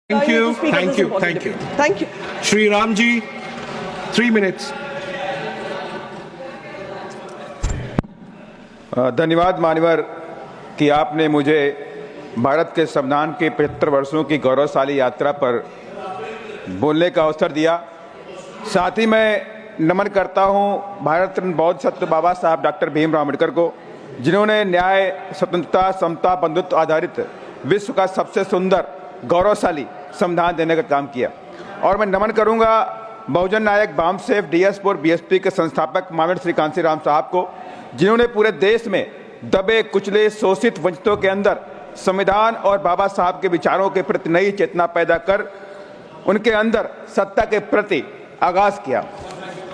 Thank you, thank you, thank you. Thank you. Shri Ramji, 3 minutes. धन्यवाद मान्यवर कि आपने मुझे भारत के संविधान के 75 वर्षों की गौरवशाली यात्रा पर बोलने का अवसर दिया। साथ ही मैं नमन करता हूं भारत रत्न बौद्ध सत्य बाबा साहब डॉक्टर भीमराव अम्बेडकर को, जिन्होंने न्याय, स्वतंत्रता, समता, बंधुत्व आधारित विश्व का सबसे सुंदर गौरवशाली संविधान देने का काम किया। और मैं नमन करूंगा बहुजन नायक बामसेफ डीएस और बीएसपी के संस्थापक माननीय श्री कांशीराम साहब को, जिन्होंने पूरे देश में दबे कुचले शोषित वंचितों के अंदर संविधान और बाबा साहब के विचारों के प्रति नई चेतना पैदा कर उनके अंदर सत्ता के प्रति आगाज किया।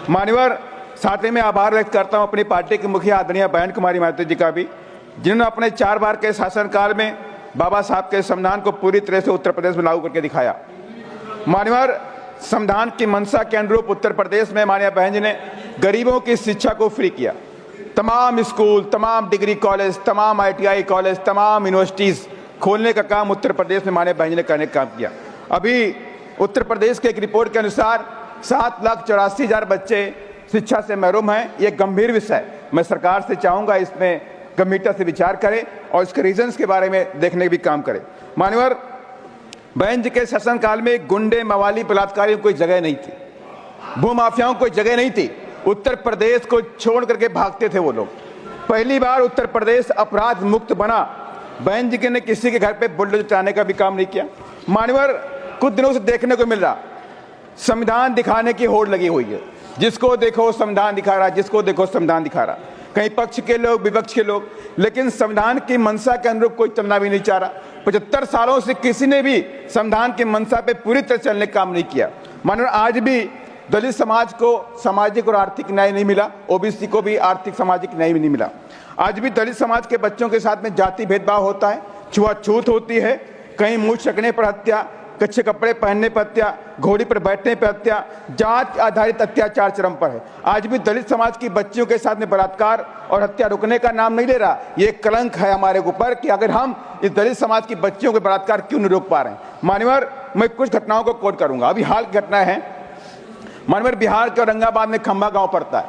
मान्यवर, साथ ही मैं आभार व्यक्त करता हूं अपनी पार्टी की मुखिया आदरणीय बहन कुमारी मायावती जी का भी, जिन्होंने अपने 4 बार के शासनकाल में बाबा साहब के संविधान को पूरी तरह से उत्तर प्रदेश में लागू करके दिखाया। मान्यवर, संविधान की मंशा के अनुरूप उत्तर प्रदेश में माननीय बहन जी ने गरीबों की शिक्षा को फ्री किया। तमाम स्कूल, तमाम डिग्री कॉलेज, तमाम आईटीआई कॉलेज, तमाम यूनिवर्सिटीज खोलने का काम उत्तर प्रदेश में माननीय बहन जी ने करने का काम किया। अभी उत्तर प्रदेश के एक रिपोर्ट के अनुसार 7,84,000 बच्चे शिक्षा से महरूम हैं। ये गंभीर विषय है। मैं सरकार से चाहूंगा इसमें गंभीरता से विचार करें और इसके रीजंस के बारे में देखने भी काम करें। मान्यवर, बहन जी के शासनकाल में गुंडे, मवाली, बलात्कारियों को कोई जगह नहीं थी, भूमाफियाओं को कोई जगह नहीं थी। उत्तर प्रदेश को छोड़ करके भागते थे वो लोग। पहली बार उत्तर प्रदेश अपराध मुक्त बना। बहन जी ने किसी के घर पे बुलडोजर चलाने का भी काम नहीं किया। मान्यवर, कुछ दिनों से देखने को मिल रहा संविधान दिखाने की होड़ लगी हुई है। जिसको देखो संविधान दिखा रहा, जिसको देखो संविधान दिखा रहा, कहीं पक्ष के लोग, विपक्ष के लोग, लेकिन संविधान की मंशा के अनुरूप कोई चलना भी नहीं चाह रहा। 75 सालों से किसी ने भी संविधान की मंशा पे पूरी तरह चलने का काम नहीं किया। मानो आज भी दलित समाज को सामाजिक और आर्थिक न्याय नहीं मिला, ओबीसी को भी आर्थिक सामाजिक न्याय नहीं मिला। आज भी दलित समाज के बच्चों के साथ में जाति भेदभाव होता है, छुआछूत होती है, कहीं मुंह चकने पर हत्या, कच्चे कपड़े पहनने पर हत्या, घोड़ी पर बैठने पर हत्या, जात आधारित अत्याचार चरम पर है। आज भी दलित समाज की बच्चियों के साथ में बलात्कार और हत्या रुकने का नाम नहीं ले रहा। ये एक कलंक है हमारे ऊपर कि अगर हम इस दलित समाज की बच्चियों के बलात्कार क्यों नहीं रोक पा रहे हैं। मान्यवर, मैं कुछ घटनाओं को कोट करूंगा। अभी हाल की घटना है, मान्यवर, बिहार के औरंगाबाद में खंबा गांव पड़ता है।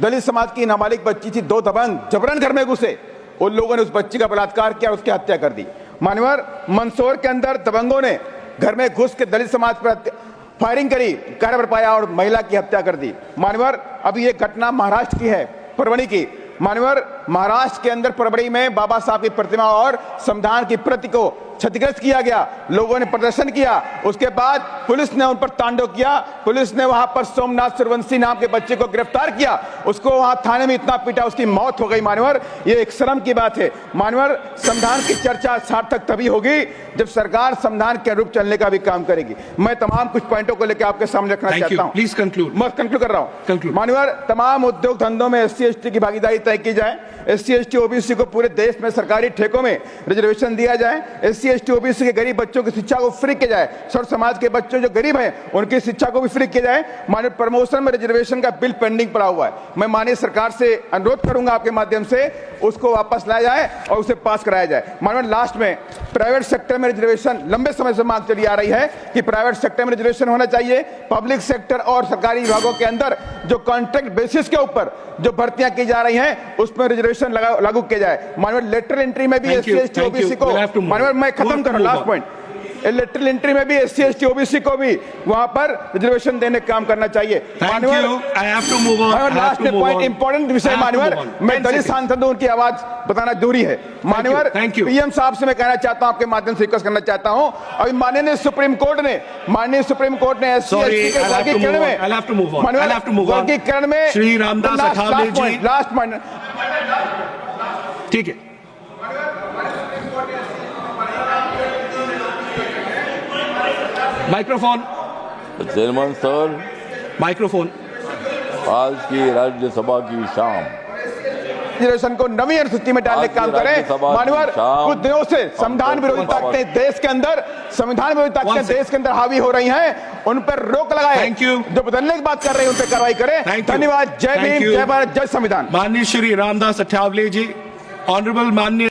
दलित समाज की नाबालिग बच्ची थी, 2 दबंग जबरन घर में घुसे, उन लोगों ने उस बच्ची का बलात्कार किया, उसकी हत्या कर दी। मान्यवर, मंदसौर के अंदर दबंगों ने घर में घुस के दलित समाज पर फायरिंग करी, कारगर पाया और महिला की हत्या कर दी। मान्यवर, अभी ये घटना महाराष्ट्र की है, परवणी की। मान्यवर, महाराष्ट्र के अंदर परवणी में बाबा साहब की प्रतिमा और संविधान की प्रति को क्षतिग्रस्त किया गया। लोगों ने प्रदर्शन किया, उसके बाद पुलिस ने उन पर तांडव किया। पुलिस ने वहां पर सोमनाथ सूर्यवंशी नाम के बच्चे को गिरफ्तार किया, उसको वहां थाने में इतना पीटा, उसकी मौत हो गई। मान्यवर, ये एक शर्म की बात है। मान्यवर, संविधान की चर्चा सार्थक तभी होगी जब सरकार संविधान के अनुरूप चलने का भी काम करेगी। मैं तमाम कुछ पॉइंटों को लेकर आपके सामने रखना चाहता हूँ। Please conclude. मैं कंक्लूड कर रहा हूँ। मान्यवर, तमाम उद्योग धंधों में SC ST की भागीदारी तय की जाए। SC ST OBC को पूरे देश में सरकारी ठेकों में रिजर्वेशन दिया जाए। SC ST OBC के गरीब बच्चों की शिक्षा को फ्री किया जाए। सर्व समाज के बच्चों जो गरीब हैं उनकी शिक्षा को भी फ्री किया जाए। माननीय प्रमोशन में रिजर्वेशन का बिल पेंडिंग पड़ा हुआ है। मैं माननीय सरकार से अनुरोध करूंगा आपके माध्यम से उसको वापस लाया जाए और उसे पास कराया जाए। माननीय, लास्ट में प्राइवेट सेक्टर में रिजर्वेशन लंबे समय से मांग चली आ रही है कि प्राइवेट सेक्टर में रिजर्वेशन होना चाहिए। पब्लिक सेक्टर और सरकारी विभागों के अंदर जो कॉन्ट्रैक्ट बेसिस के ऊपर जो भर्तियां की जा रही हैं उसमें रिजर्वेशन लागू किया जाए। माननीय, लेटरल एंट्री में भी SC ST OBC को, माननीय मैं खत्म कर रहा हूं, लास्ट पॉइंट, लेटरल एंट्री में भी SC ST OBC को भी वहां पर रिजर्वेशन देने का काम करना चाहिए। मान्यवर, लास्ट पॉइंट इंपॉर्टेंट विषय, मान्यवर, मैं दलित सांसद हूं, उनकी आवाज बताना दूरी है। मान्यवर, PM साहब से मैं कहना चाहता हूं, आपके माध्यम से रिक्वेस्ट करना चाहता हूं, अभी माननीय सुप्रीम कोर्ट ने SC ST के वर्गीकरण में श्री रामदास अठावले जी, लास्ट पॉइंट, ठीक है। Microphone chairman sir, microphone. आज की राज्यसभा की शाम रिजर्वेशन को नवी अनुसूची में डालने का काम करें। मान्यवर, कुछ दिनों से संविधान विरोधी ताकतें देश के अंदर, संविधान विरोधी ताकतें देश के अंदर हावी हो रही हैं, उन पर रोक लगाए। जो बदलने की बात कर रहे हैं उन पर कार्रवाई करें। धन्यवाद। जय भीम, जय भारत, जय संविधान। माननीय श्री रामदास अठावले जी, ऑनरेबल माननीय